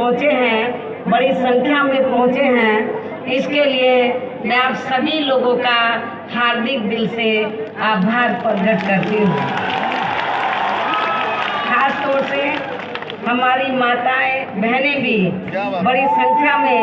पहुँचे हैं, बड़ी संख्या में पहुँचे हैं, इसके लिए मैं आप सभी लोगों का हार्दिक दिल से आभार प्रकट करती हूँ। खास तौर से हमारी माताएं बहनें भी बड़ी संख्या में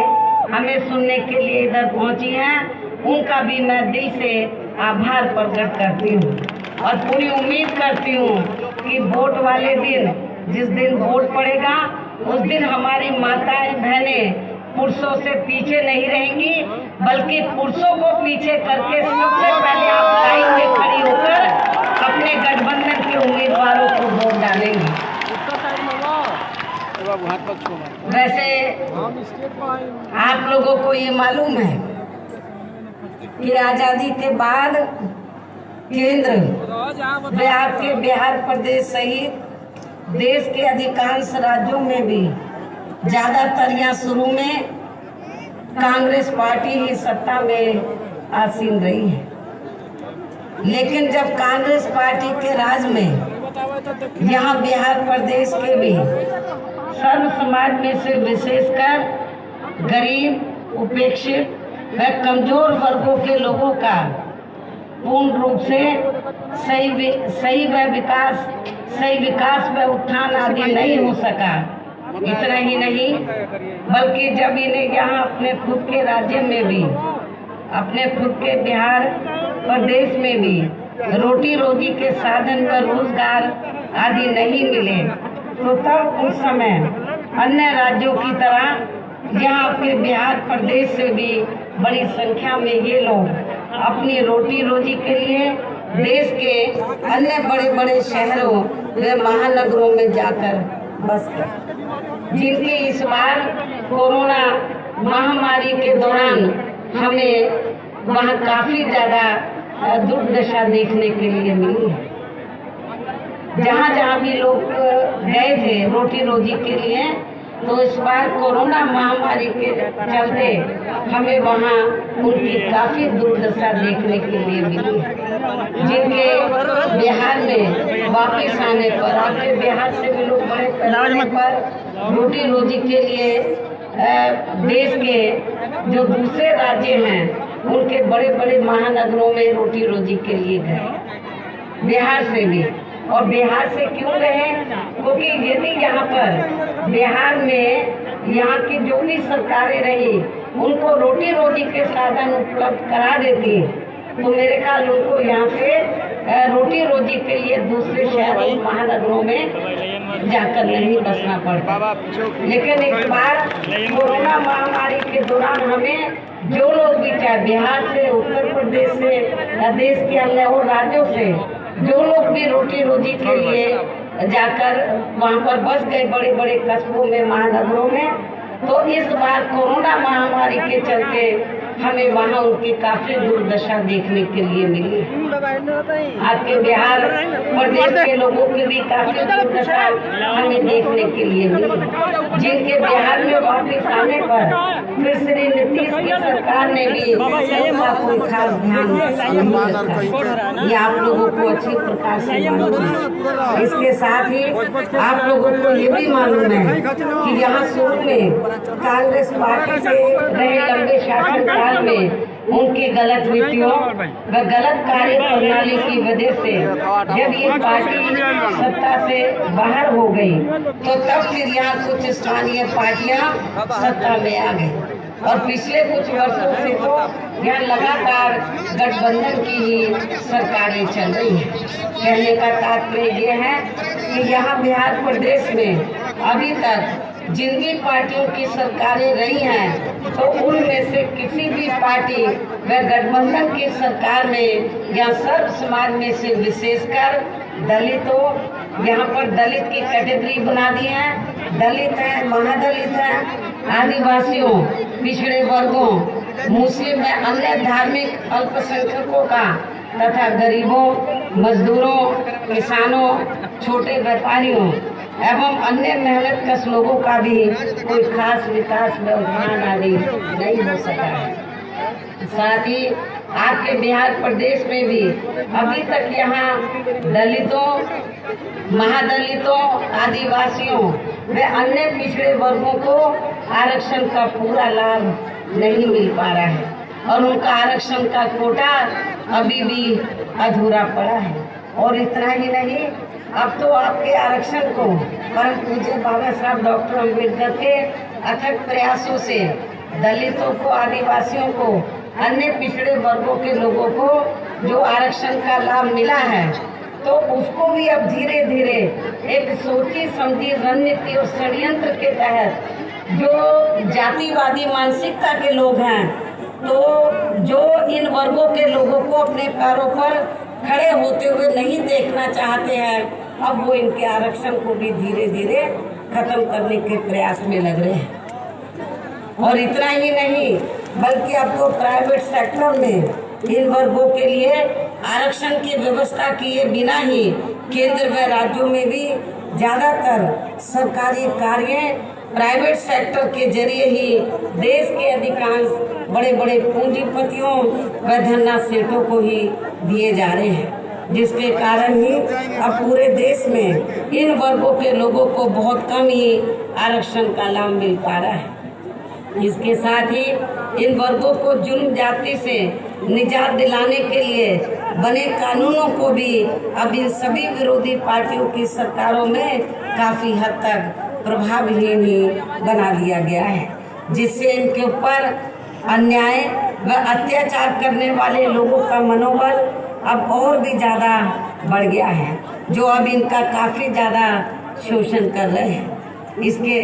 हमें सुनने के लिए इधर पहुंची हैं, उनका भी मैं दिल से आभार प्रकट करती हूँ और पूरी उम्मीद करती हूँ कि वोट वाले दिन, जिस दिन वोट पड़ेगा उस दिन हमारी माताएं बहनें पुरुषों से पीछे नहीं रहेंगी, बल्कि पुरुषों को पीछे करके सबसे पहले आप लाइन में खड़ी होकर अपने गठबंधन के उम्मीदवारों को वोट डालेंगे। वैसे आप लोगों को ये मालूम है कि आजादी के बाद केंद्र व आपके बिहार प्रदेश सहित देश के अधिकांश राज्यों में भी ज्यादातर या शुरू में कांग्रेस पार्टी ही सत्ता में आसीन रही है, लेकिन जब कांग्रेस पार्टी के राज में यहाँ बिहार प्रदेश के भी सर्व समाज में से विशेषकर गरीब, उपेक्षित व कमजोर वर्गों के लोगों का पूर्ण रूप से सही विकास व उत्थान आदि नहीं हो सका। इतना ही नहीं, बल्कि जब इन्हें यहाँ अपने खुद के राज्य में भी, अपने खुद के बिहार प्रदेश में भी रोटी रोजी के साधन व रोजगार आदि नहीं मिले, तो तब उस समय अन्य राज्यों की तरह यहाँ अपने बिहार प्रदेश से भी बड़ी संख्या में ये लोग अपनी रोटी रोजी के लिए देश के अन्य बड़े बड़े शहरों व महानगरों में जाकर बस गए, जिनकी इस बार कोरोना महामारी के दौरान हमें वहाँ काफी ज्यादा दुर्दशा देखने के लिए मिली है। जहाँ जहाँ भी लोग गए थे रोटी रोजी के लिए, तो इस बार कोरोना महामारी के चलते हमें वहाँ उनकी काफी दुर्दशा देखने के लिए मिली है, जिनके बिहार में वापस आने पर, आपके बिहार से भी लोग बड़े पैमाने पर रोटी रोजी के लिए देश के जो दूसरे राज्य हैं उनके बड़े बड़े महानगरों में रोटी रोजी के लिए गए, बिहार से भी। और बिहार से क्यों गए? क्योंकि यदि यहाँ पर बिहार में यहाँ की जो भी सरकारें रही उनको रोटी रोजी के साधन उपलब्ध करा देती, तो मेरे ख्याल उनको यहाँ से रोटी रोजी के लिए दूसरे शहरों महानगरों में जाकर नहीं बसना पड़ता। लेकिन इस बार कोरोना महामारी के दौरान हमें जो लोग भी, चाहे बिहार से, उत्तर प्रदेश से या देश के अन्य और राज्यों से जो लोग भी रोटी रोजी के लिए जाकर वहाँ पर बस गए बड़े बड़े कस्बों में, महानगरों में, तो इस बार कोरोना महामारी के चलते हमें वहाँ उनकी काफी दुर्दशा देखने के लिए मिली। आपके बिहार प्रदेश के लोगों की भी काफी दुर्दशा हमें देखने के लिए मिली, जिनके बिहार में वापस आने पर फिर श्री नीतीश की सरकार ने भी उसका कोई खास ध्यान नहीं रखा। ये आप लोगों को अच्छी प्रकार से मालूम है। इसके साथ ही आप लोगों को ये भी मालूम है कि यहाँ शुरू में कांग्रेस पार्टी से रहे लंबे शासनकाल में उनकी गलत नीतियों व गलत कार्य प्रणाली की वजह से जब ये पार्टी सत्ता से बाहर हो गई, तो तब फिर यहाँ कुछ स्थानीय पार्टियां सत्ता में आ गई और पिछले कुछ वर्षों से तो यहाँ लगातार गठबंधन की ही सरकारें चल रही हैं। कहने का तात्पर्य ये है कि यहाँ बिहार प्रदेश में अभी तक जिन भी पार्टियों की सरकारें रही हैं, तो उनमें से किसी भी पार्टी व गठबंधन की सरकार में या सर्व समाज में से विशेषकर दलितों, यहाँ पर दलित की कैटेगरी बना दी है, दलित है, महादलित है, आदिवासियों, पिछड़े वर्गों, मुस्लिम व अन्य धार्मिक अल्पसंख्यकों का तथा गरीबों, मजदूरों, किसानों, छोटे व्यापारियों एवं अन्य मेहनत कश लोगों का भी कोई खास विकास व उत्थान आदि नहीं हो सका है। साथ ही आपके बिहार प्रदेश में भी अभी तक यहाँ दलितों, महादलितों, आदिवासियों व अन्य पिछड़े वर्गों को आरक्षण का पूरा लाभ नहीं मिल पा रहा है और उनका आरक्षण का कोटा अभी भी अधूरा पड़ा है। और इतना ही नहीं, अब तो आपके आरक्षण को परम पूज्य बाबा साहब डॉक्टर अम्बेडकर के अथक प्रयासों से दलितों को, आदिवासियों को, अन्य पिछड़े वर्गों के लोगों को जो आरक्षण का लाभ मिला है, तो उसको भी अब धीरे धीरे एक सोची समझी रणनीति और षड्यंत्र के तहत जो जातिवादी मानसिकता के लोग हैं, तो जो इन वर्गों के लोगों को अपने पैरों पर खड़े होते हुए नहीं देखना चाहते हैं, अब वो इनके आरक्षण को भी धीरे धीरे खत्म करने के प्रयास में लग रहे हैं। और इतना ही नहीं, बल्कि अब तो प्राइवेट सेक्टर में इन वर्गों के लिए आरक्षण की व्यवस्था किए बिना ही केंद्र व राज्यों में भी ज़्यादातर सरकारी कार्य प्राइवेट सेक्टर के जरिए ही देश के अधिकांश बड़े बड़े पूंजीपतियों व धन्ना सेठों को ही दिए जा रहे हैं, जिसके कारण ही अब पूरे देश में इन वर्गों के लोगों को बहुत कम ही आरक्षण का लाभ मिल पा रहा है। इसके साथ ही इन वर्गों को जुल्म जाति से निजात दिलाने के लिए बने कानूनों को भी अब इन सभी विरोधी पार्टियों की सरकारों में काफी हद तक प्रभावहीन ही बना दिया गया है, जिससे इनके ऊपर अन्याय व अत्याचार करने वाले लोगों का मनोबल अब और भी ज़्यादा बढ़ गया है, जो अब इनका काफ़ी ज़्यादा शोषण कर रहे हैं।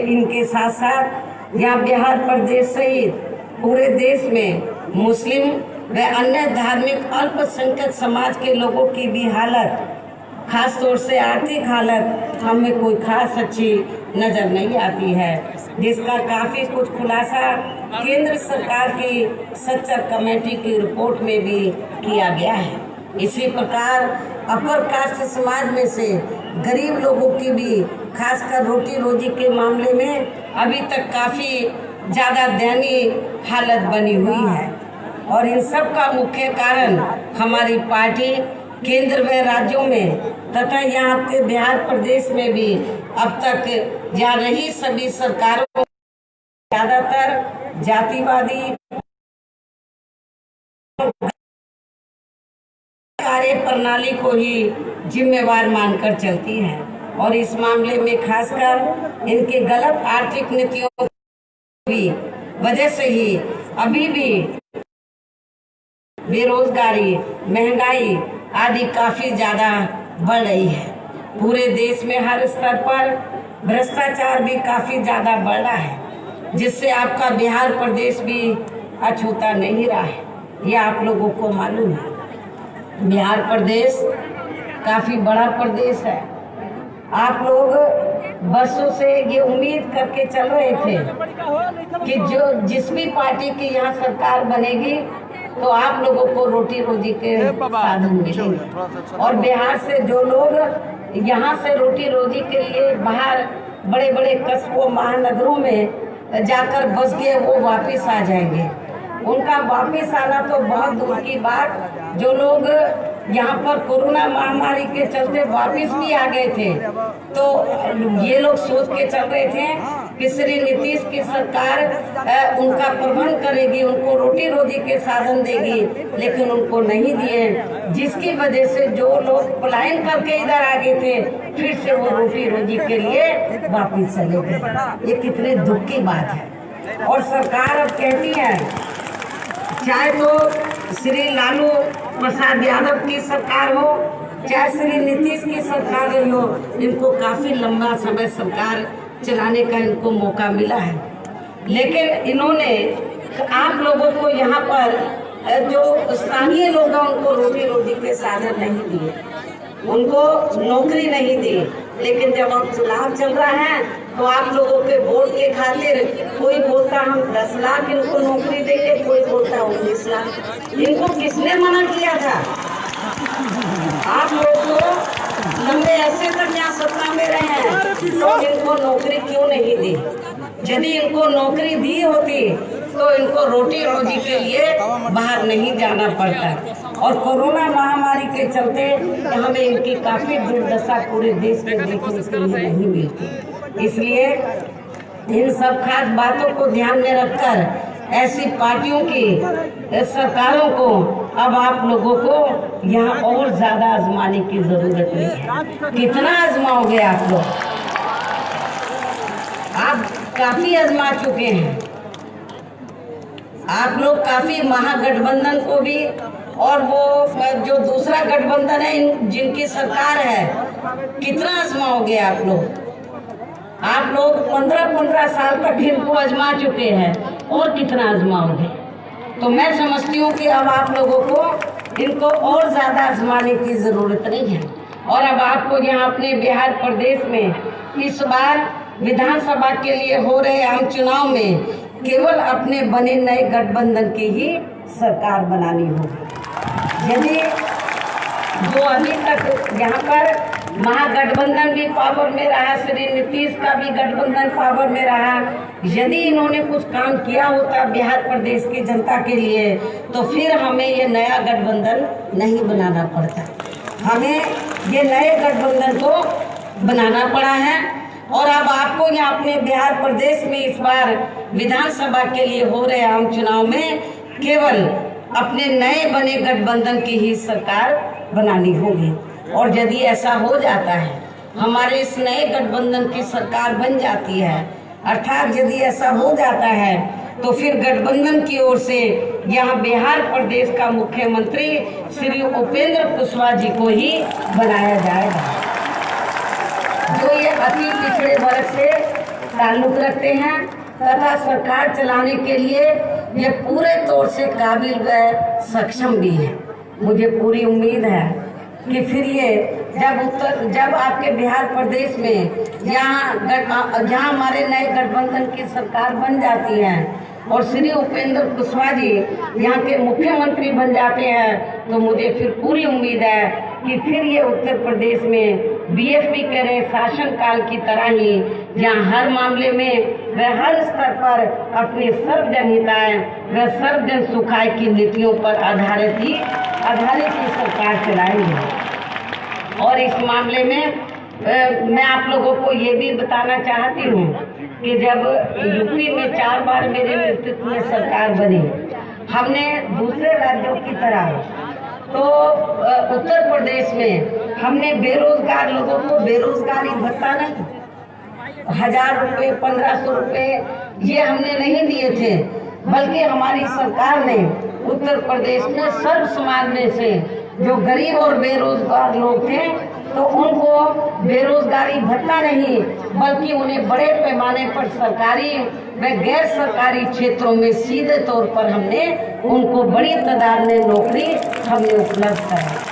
इनके साथ साथ यहाँ बिहार प्रदेश सहित पूरे देश में मुस्लिम व अन्य धार्मिक अल्पसंख्यक समाज के लोगों की भी हालत, खास तौर से आर्थिक हालत हमें कोई खास अच्छी नजर नहीं आती है, जिसका काफी कुछ खुलासा केंद्र सरकार की सच्चर कमेटी की रिपोर्ट में भी किया गया है। इसी प्रकार अपर कास्ट समाज में से गरीब लोगों की भी खासकर रोटी रोजी के मामले में अभी तक काफी ज्यादा दयनीय हालत बनी हुई है। और इन सब का मुख्य कारण हमारी पार्टी केंद्र व राज्यों में तथा यहाँ के बिहार प्रदेश में भी अब तक जा रही सभी सरकारों ज्यादातर जातिवादी कार्य प्रणाली को ही जिम्मेवार मानकर चलती है। और इस मामले में खासकर इनके गलत आर्थिक नीतियों की वजह से ही अभी भी बेरोजगारी, महंगाई आदि काफी ज्यादा बढ़ रही है। पूरे देश में हर स्तर पर भ्रष्टाचार भी काफी ज्यादा बढ़ रहा है, जिससे आपका बिहार प्रदेश भी अछूता नहीं रहा है, ये आप लोगों को मालूम है। बिहार प्रदेश काफी बड़ा प्रदेश है। आप लोग बरसों से ये उम्मीद करके चल रहे थे कि जिस भी पार्टी की यहाँ सरकार बनेगी तो आप लोगों को रोटी रोजी के साधन मिलेंगे। और बिहार से जो लोग यहाँ से रोटी रोजी के लिए बाहर बड़े बड़े कस्बों, महानगरों में जाकर बस गए, वो वापस आ जाएंगे। उनका वापस आना तो बहुत दूर की बात, जो लोग यहाँ पर कोरोना महामारी के चलते वापस भी आ गए थे, तो ये लोग सोच के चल रहे थे कि श्री नीतीश की सरकार उनका प्रबंध करेगी, उनको रोटी रोजी के साधन देगी, लेकिन उनको नहीं दिए, जिसकी वजह से जो लोग पलायन करके इधर आ गए थे फिर से वो रोटी रोजी के लिए वापस चले गए। ये कितने दुख की बात है। और सरकार अब कहती है, चाहे तो श्री लालू प्रसाद यादव की सरकार हो, चाहे श्री नीतीश की सरकार रही हो, इनको काफी लंबा समय सरकार चलाने का इनको मौका मिला है, लेकिन इन्होंने आप लोगों को यहाँ पर जो स्थानीय लोग हैं उनको रोटी रोटी के साधन नहीं दिए, उनको नौकरी नहीं दी। लेकिन जब अब चुनाव चल रहा है तो आप लोगों के वोट के खातिर कोई बोलता हम 10 लाख इनको नौकरी देंगे, कोई बोलता 19 लाख। इनको किसने मना किया था? आप लोग तो लंबे ऐसे तक यहाँ सत्ता में रहे हैं, तो इनको नौकरी क्यों नहीं दी? यदि इनको नौकरी दी होती तो इनको रोटी रोजी के लिए बाहर नहीं जाना पड़ता। और कोरोना महामारी के चलते हमें इनकी काफ़ी दुर्दशा पूरे देश में देखने के लिए नहीं मिलती। इसलिए इन सब खास बातों को ध्यान में रखकर ऐसी पार्टियों की सरकारों को अब आप लोगों को यहाँ और ज़्यादा आजमाने की ज़रूरत नहीं है। कितना आजमाओगे आप लोग? आप काफ़ी आजमा चुके हैं। आप लोग काफ़ी महागठबंधन को भी, और वो जो दूसरा गठबंधन है जिनकी सरकार है, कितना आजमाओगे आप लोग? आप लोग 15-15 साल तक इनको आजमा चुके हैं, और कितना आजमाओगे? तो मैं समझती हूँ कि अब आप लोगों को इनको और ज़्यादा आजमाने की ज़रूरत नहीं है। और अब आपको यहाँ अपने बिहार प्रदेश में इस बार विधानसभा के लिए हो रहे आम चुनाव में केवल अपने बने नए गठबंधन की ही सरकार बनानी होगी। यदि जो अभी तक यहाँ पर महागठबंधन भी पावर में रहा, श्री नीतीश का भी गठबंधन पावर में रहा, यदि इन्होंने कुछ काम किया होता बिहार प्रदेश की जनता के लिए, तो फिर हमें ये नया गठबंधन नहीं बनाना पड़ता। हमें ये नए गठबंधन को बनाना पड़ा है। और अब आपको यहाँ अपने बिहार प्रदेश में इस बार विधानसभा के लिए हो रहे आम चुनाव में केवल अपने नए बने गठबंधन की ही सरकार बनानी होगी। और यदि ऐसा हो जाता है, हमारे इस नए गठबंधन की सरकार बन जाती है, अर्थात यदि ऐसा हो जाता है, तो फिर गठबंधन की ओर से यहाँ बिहार प्रदेश का मुख्यमंत्री श्री उपेंद्र कुशवाहा जी को ही बनाया जाएगा, जो ये अति पिछड़े वर्ग से ताल्लुक रखते हैं तथा सरकार चलाने के लिए ये पूरे तौर से काबिल व सक्षम भी है। मुझे पूरी उम्मीद है कि फिर ये जब आपके बिहार प्रदेश में यहाँ हमारे नए गठबंधन की सरकार बन जाती है और श्री उपेंद्र कुशवाहा जी यहाँ के मुख्यमंत्री बन जाते हैं, तो मुझे फिर पूरी उम्मीद है कि फिर ये उत्तर प्रदेश में बीएसपी के रहे शासनकाल की तरह ही जहाँ हर मामले में व हर स्तर पर अपनी सर्वजन हिताय व सर्वजन सुखाय की नीतियों पर आधारित ही सरकार चलाएंगे। और इस मामले में मैं आप लोगों को ये भी बताना चाहती हूँ कि जब यूपी में 4 बार मेरे नेतृत्व में सरकार बनी, हमने दूसरे राज्यों की तरह तो उत्तर प्रदेश में हमने बेरोजगार लोगों को बेरोजगारी भत्ता नहीं, 1000 रुपये 1500 रुपये ये हमने नहीं दिए थे, बल्कि हमारी सरकार ने उत्तर प्रदेश में सर्व समाज में से जो गरीब और बेरोजगार लोग थे, तो उनको बेरोजगारी भत्ता नहीं, बल्कि उन्हें बड़े पैमाने पर सरकारी व गैर सरकारी क्षेत्रों में सीधे तौर पर हमने उनको बड़ी तादाद में नौकरी हमने उपलब्ध कराई।